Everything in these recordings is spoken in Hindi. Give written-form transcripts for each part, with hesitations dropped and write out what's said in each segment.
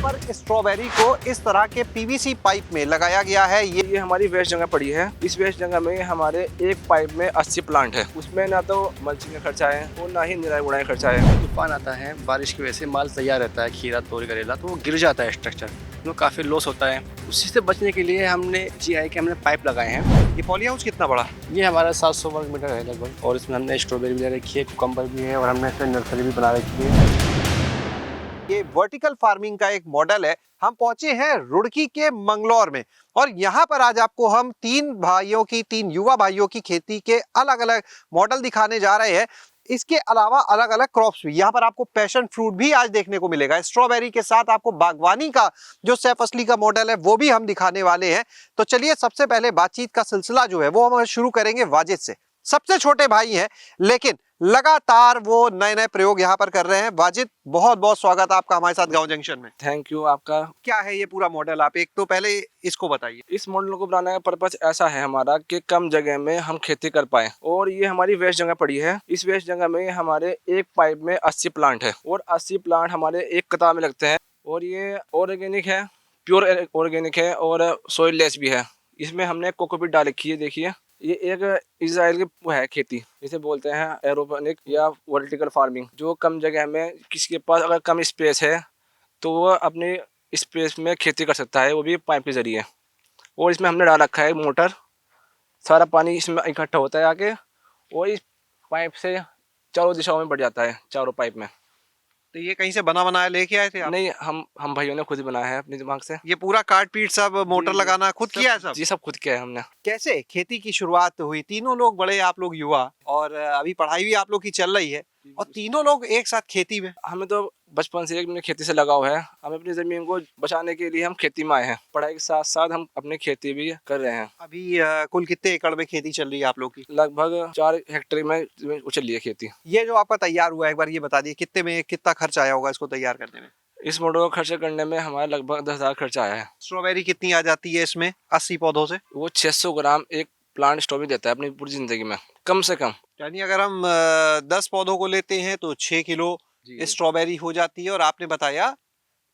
पर स्ट्रॉबेरी को इस तरह के पीवीसी पाइप में लगाया गया है। ये हमारी वेस्ट जगह पड़ी है। इस वेस्ट जगह में हमारे एक पाइप में 80 प्लांट है। उसमें ना तो मल्चिंग का खर्चा है और ना ही निराई गुड़ाई खर्चा है। तूफान आता है, बारिश की वजह से माल तैयार रहता है, खीरा तोरी करेला, तो वो गिर जाता है स्ट्रक्चर, तो काफ़ी लॉस होता है। उसी से बचने के लिए हमने जीआई के पाइप लगाए हैं। ये पॉली हाउस कितना बड़ा? ये हमारा 700 वर्ग मीटर है लगभग, और इसमें हमने स्ट्रॉबेरी भी ले रखी है, कुकम्बर भी है, और हमने इसमें नर्सरी भी बना रखी है। ये वर्टिकल फार्मिंग का एक मॉडल है। हम पहुंचे हैं रुड़की के मंगलौर में और यहाँ पर आज आपको हम तीन युवा भाइयों की खेती के अलग अलग मॉडल दिखाने जा रहे हैं। इसके अलावा अलग अलग क्रॉप्स भी यहाँ पर आपको पैशन फ्रूट भी आज देखने को मिलेगा। स्ट्रॉबेरी के साथ आपको बागवानी का जो सैफ असली का मॉडल है वो भी हम दिखाने वाले हैं। तो चलिए सबसे पहले बातचीत का सिलसिला जो है वो हम शुरू करेंगे वाजिद से। सबसे छोटे भाई हैं लेकिन लगातार वो नए नए प्रयोग यहाँ पर कर रहे हैं। वाजिद, बहुत बहुत स्वागत आपका हमारे साथ गांव जंक्शन में। थैंक यू आपका। क्या है ये पूरा मॉडल? आप एक तो पहले इसको बताइए। इस मॉडल को बनाने का पर्पज ऐसा है हमारा कि कम जगह में हम खेती कर पाए, और ये हमारी वेस्ट जगह पड़ी है। इस वेस्ट जगह में हमारे एक पाइप में 80 प्लांट है और 80 प्लांट हमारे एक कतार में लगते हैं। और ये ऑर्गेनिक है, प्योर ऑर्गेनिक है और सॉइल लेस भी है। इसमें हमने कोकोपीट डाल रखी है। देखिए, ये एक इजराइल की वो है खेती, जिसे बोलते हैं एरोपोनिक या वर्टिकल फार्मिंग, जो कम जगह में किसी के पास अगर कम स्पेस है तो वो अपने स्पेस में खेती कर सकता है, वो भी पाइप के जरिए। और इसमें हमने डाल रखा है मोटर, सारा पानी इसमें इकट्ठा होता है आके और इस पाइप से चारों दिशाओं में बढ़ जाता है, चारों पाइप में। तो ये कहीं से बना बनाया लेके आए थे आप? नहीं, हम भाइयों ने खुद ही बनाया है अपने दिमाग से। ये पूरा काट पीट सब मोटर लगाना खुद किया है सब? जी, सब खुद किया है हमने। कैसे खेती की शुरुआत हुई? तीनों लोग बड़े, आप लोग युवा, और अभी पढ़ाई भी आप लोग की चल रही है और तीनों लोग एक साथ खेती में। हमें तो बचपन से एक अपनी खेती से लगाव है। हम अपनी जमीन को बचाने के लिए हम खेती में आए हैं। पढ़ाई के साथ साथ हम अपनी खेती भी कर रहे हैं। अभी कुल कितने एकड़ में खेती चल रही है आप लोग की? लगभग 4 हेक्टेयर में चल रही है खेती। ये जो आपका तैयार हुआ है, एक बार ये बता दिए कितने में, कितना खर्च आया होगा इसको तैयार करने में? इस मॉडल को खर्च करने में हमारा लगभग 10,000 खर्चा आया है। स्ट्रॉबेरी कितनी आ जाती है इसमें 80 पौधों से? वो 600 ग्राम एक प्लांट स्ट्रॉबेरी देता है अपनी पूरी जिंदगी में, कम से कम। यानी अगर हम 10 पौधों को लेते हैं तो 6 किलो स्ट्रॉबेरी हो जाती है। और आपने बताया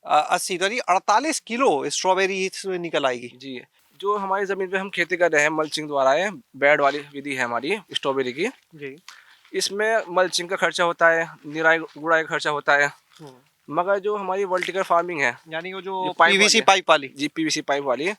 80, तो 48 किलो स्ट्रॉबेरी इसमें निकल आएगी। जी, जो हमारी जमीन पे हम खेती कर रहे हैं मल्चिंग द्वारा है, बेड वाली विधि है हमारी स्ट्रॉबेरी की। जी। इसमें मल्चिंग का खर्चा होता है, निराई गुड़ाई का खर्चा होता है। मगर जो हमारी वर्टिकल फार्मिंग है, यानी वो जो पाइप पीवीसी पाइप वाली, जी पीवीसी पाइप वाली,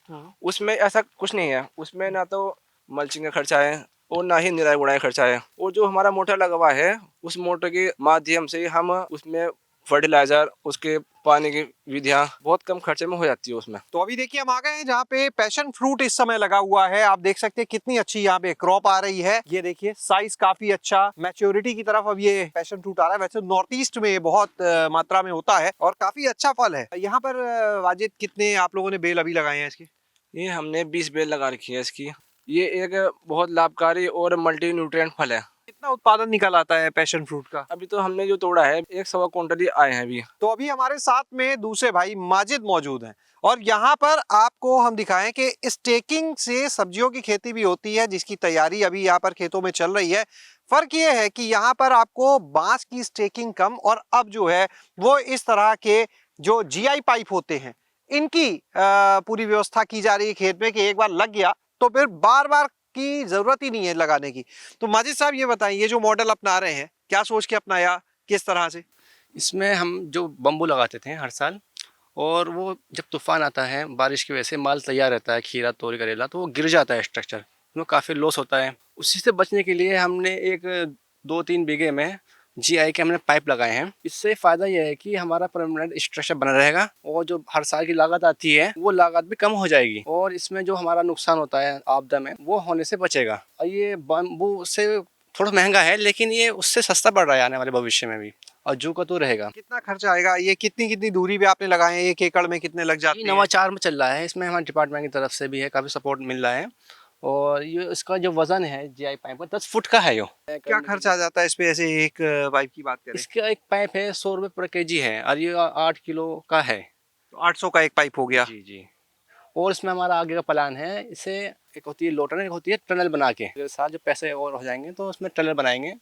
उसमें ऐसा कुछ नहीं है। उसमें ना तो मल्चिंग का खर्चा है और ना ही निराई गुड़ाई खर्चा है। और जो हमारा मोटर लगा हुआ है, उस मोटर के माध्यम से हम उसमें फर्टिलाइजर, उसके पानी की विधियां बहुत कम खर्चे में हो जाती है उसमें। तो अभी देखिए हम आ गए हैं जहाँ पे पैशन फ्रूट इस समय लगा हुआ है। आप देख सकते हैं कितनी अच्छी यहाँ पे क्रॉप आ रही है। ये देखिए साइज काफी अच्छा, मैच्योरिटी की तरफ अब ये पैशन फ्रूट आ रहा है। वैसे नॉर्थ ईस्ट में बहुत मात्रा में होता है और काफी अच्छा फल है। यहाँ पर वाजिद कितने आप लोगों ने बेल अभी लगाए हैं इसके? ये हमने 20 बेल लगा रखी है इसकी। ये एक बहुत लाभकारी और मल्टी न्यूट्रिएंट फल है। कितना उत्पादन निकल आता है पैशन फ्रूट का? अभी तो हमने जो तोड़ा है 1 सवा क्विंटल ही आए हैं अभी। तो अभी हमारे साथ में दूसरे भाई माजिद मौजूद हैं और यहाँ पर आपको हम दिखाएं कि स्टेकिंग से सब्जियों की खेती भी होती है, जिसकी तैयारी अभी यहाँ पर खेतों में चल रही है। फर्क ये है कि यहाँ पर आपको बांस की स्टेकिंग कम, और अब जो है वो इस तरह के जो जीआई पाइप होते हैं इनकी पूरी व्यवस्था की जा रही है खेत में, कि एक बार लग गया तो फिर बार बार की जरूरत ही नहीं है लगाने की। तो माजिद साहब ये बताइए, ये जो मॉडल अपना रहे हैं क्या सोच के अपनाया, किस तरह से? इसमें हम जो बम्बू लगाते थे हर साल, और वो जब तूफान आता है, बारिश की वजह से माल तैयार रहता है, खीरा तोरी करेला, तो वो गिर जाता है स्ट्रक्चर, उसमें काफ़ी लॉस होता है। उसी से बचने के लिए हमने एक 2-3 बीघे में जीआई के पाइप लगाए हैं। इससे फ़ायदा यह है कि हमारा परमानेंट स्ट्रक्चर बना रहेगा और जो हर साल की लागत आती है वो लागत भी कम हो जाएगी, और इसमें जो हमारा नुकसान होता है आपदा में वो होने से बचेगा। और ये बम्बू से थोड़ा महंगा है, लेकिन ये उससे सस्ता पड़ रहा है आने वाले भविष्य में भी, और जू का तो रहेगा। कितना खर्चा आएगा? ये कितनी कितनी दूरी पे आपने लगाए हैं? 1 एकड़ में कितने लग जाते हैं? नवाचार में चल रहा है, इसमें हमारे डिपार्टमेंट की तरफ से भी है, काफ़ी सपोर्ट मिल रहा है। और ये इसका जो वजन है जीआई पाइप का 10 फुट का है। यो क्या खर्चा आ जाता है इस पे, ऐसे एक पाइप की बात करें? इसका एक पाइप है 100 रुपये पर केजी है, और ये 8 किलो का है। तो 800 का एक पाइप हो गया। जी जी। और इसमें हमारा आगे का प्लान है, इसे एक होती है लोटन, एक होती है टनल बना के, साथ जो पैसे और हो जाएंगे तो उसमें टनल बनाएंगे,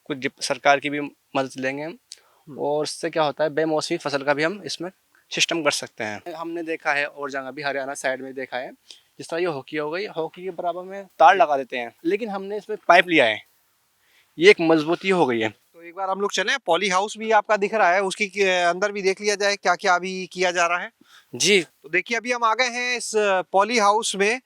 कुछ सरकार की भी मदद लेंगे हम। और इससे क्या होता है, बेमौसमी फसल का भी हम इसमें सिस्टम कर सकते हैं। हमने देखा है और जगह भी हरियाणा साइड में देखा है, जिस तरह ये हॉकी हो गई, हॉकी के बराबर में तार लगा देते हैं, लेकिन हमने इसमें पाइप लिया है, ये एक मजबूती हो गई है। तो एक बार हम लोग चले, पॉली हाउस भी आपका दिख रहा है, उसकी अंदर भी देख लिया जाए क्या क्या अभी किया जा रहा है। जी तो देखिए अभी हम आ गए हैं इस पॉली हाउस में।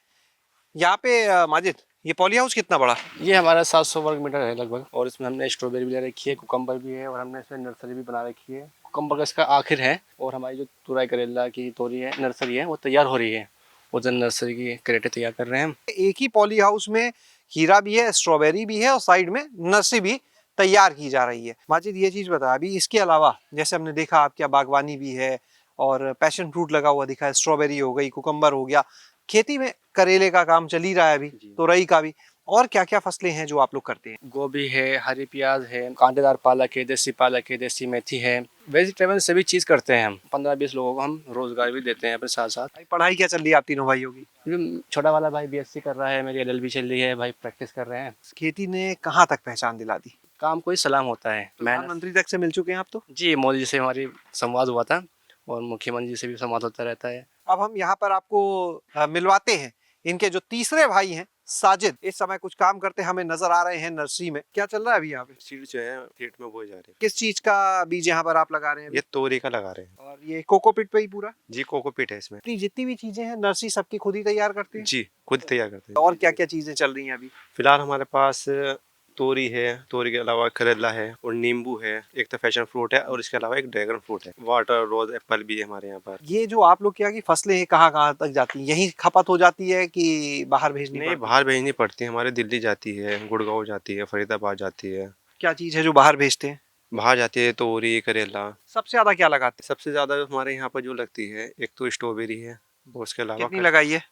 यहाँ पे माजिद, ये पॉली हाउस कितना बड़ा? ये हमारा 700 वर्ग मीटर है लगभग, और इसमें हमने स्ट्रॉबेरी भी ले रखी है, कुकम्बर भी है, और हमने इसमें नर्सरी भी बना रखी है। कुकम्बर का इसका आखिर है, और हमारी जो तुरई करेला की तोरी है, नर्सरी है, वो तैयार हो रही है, उधर नर्सरी की क्रेटें तैयार कर रहे हैं हम। एक ही पॉली हाउस में खीरा भी है, स्ट्रॉबेरी भी है, और साइड में नर्सरी भी तैयार की जा रही है। माजिद ये चीज बता, अभी इसके अलावा जैसे हमने देखा आपके यहाँ बागवानी भी है और पैशन फ्रूट लगा हुआ दिखा है, स्ट्रॉबेरी हो गई, कुकम्बर हो गया, खेती में करेले का काम चल ही रहा है अभी, तोरई का भी, और क्या क्या फसलें हैं जो आप लोग करते हैं? गोभी है, हरी प्याज है, कांटेदार पालक है, देसी मेथी है, वेजिटेबल सभी चीज़ करते हैं हम। 15-20 लोगों को हम रोजगार भी देते हैं अपने साथ साथ। भाई पढ़ाई क्या चल रही है आप तीनों भाइयों की? छोटा वाला भाई BSc कर रहा है, मेरी LLB चल रही है, भाई प्रैक्टिस कर रहे हैं। खेती ने कहाँ तक पहचान दिला दी? काम कोई सलाम होता है। प्रधानमंत्री तक से मिल चुके हैं आप तो? जी, मोदी जी से हमारी संवाद हुआ था, और मुख्यमंत्री जी से भी संवाद होता रहता है। अब हम यहाँ पर आपको मिलवाते हैं इनके जो तीसरे भाई हैं साजिद। इस समय कुछ काम करते हमें नजर आ रहे हैं नर्सरी में। क्या चल रहा है अभी यहाँ पे? सीड जो है खेत में बोए जा रहे हैं। किस चीज का बीज यहाँ पर आप लगा रहे हैं अभी? ये तोरी का लगा रहे हैं। और ये कोकोपीट पे ही पूरा? जी कोकोपीट है इसमें। अपनी जितनी भी चीजें हैं नर्सरी सबकी खुद ही तैयार करते हैं? जी खुद तैयार करते हैं। और क्या क्या चीजें चल रही हैं अभी? फिलहाल हमारे पास तोरी है, तोरी के अलावा करेला है, और नींबू है, एक तो पैशन फ्रूट है, और इसके अलावा एक ड्रैगन फ्रूट है, वाटर रोज एप्पल भी है हमारे यहाँ पर। ये जो आप लोग के यहाँ की फसलें हैं कहाँ कहाँ तक जाती हैं? यहीं खपत हो जाती है कि बाहर भेजनी नहीं, पड़ती है? बाहर भेजनी पड़ती है, हमारे दिल्ली जाती है, गुड़गांव जाती है, फरीदाबाद जाती है। क्या चीज है जो बाहर भेजते हैं? बाहर जाती है तोरी, करेला। सबसे ज्यादा क्या लगाते सबसे ज्यादा हमारे यहाँ पर जो लगती है, एक तो स्ट्रॉबेरी है, और उसके हैं? अलावा कितनी लगाई है?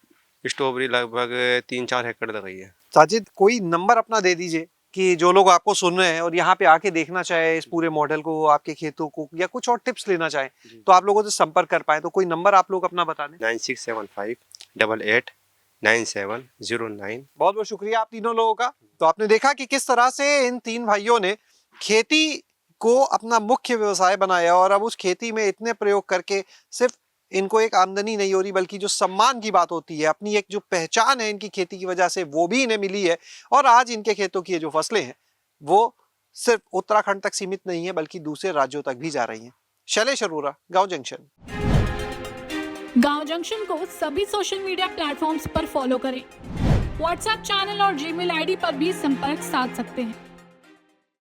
स्ट्रॉबेरी लगभग 3-4 एकड़ लगाई है। साजिद कोई नंबर अपना दे दीजिए कि जो लोग आपको सुन रहे हैं और यहाँ पे आके देखना चाहे इस पूरे मॉडल को, आपके खेतों को, या कुछ और टिप्स लेना चाहे तो आप लोगों से संपर्क कर पाए, तो कोई नंबर आप लोग अपना बता दें। 9675889709। बहुत बहुत शुक्रिया आप तीनों लोगों का। तो आपने देखा कि किस तरह से इन तीन भाइयों ने खेती को अपना मुख्य व्यवसाय बनाया, और अब उस खेती में इतने प्रयोग करके सिर्फ इनको एक आमदनी नहीं हो रही, बल्कि जो सम्मान की बात होती है, अपनी एक जो पहचान है इनकी खेती की वजह से, वो भी इन्हें मिली है। और आज इनके खेतों की जो फसलें हैं वो सिर्फ उत्तराखंड तक सीमित नहीं है, बल्कि दूसरे राज्यों तक भी जा रही हैं। शैलेश अरोरा, गांव जंक्शन। गांव जंक्शन को सभी सोशल मीडिया प्लेटफॉर्म्स पर फॉलो करें। व्हाट्सएप चैनल और जीमेल आईडी पर भी संपर्क साध सकते हैं।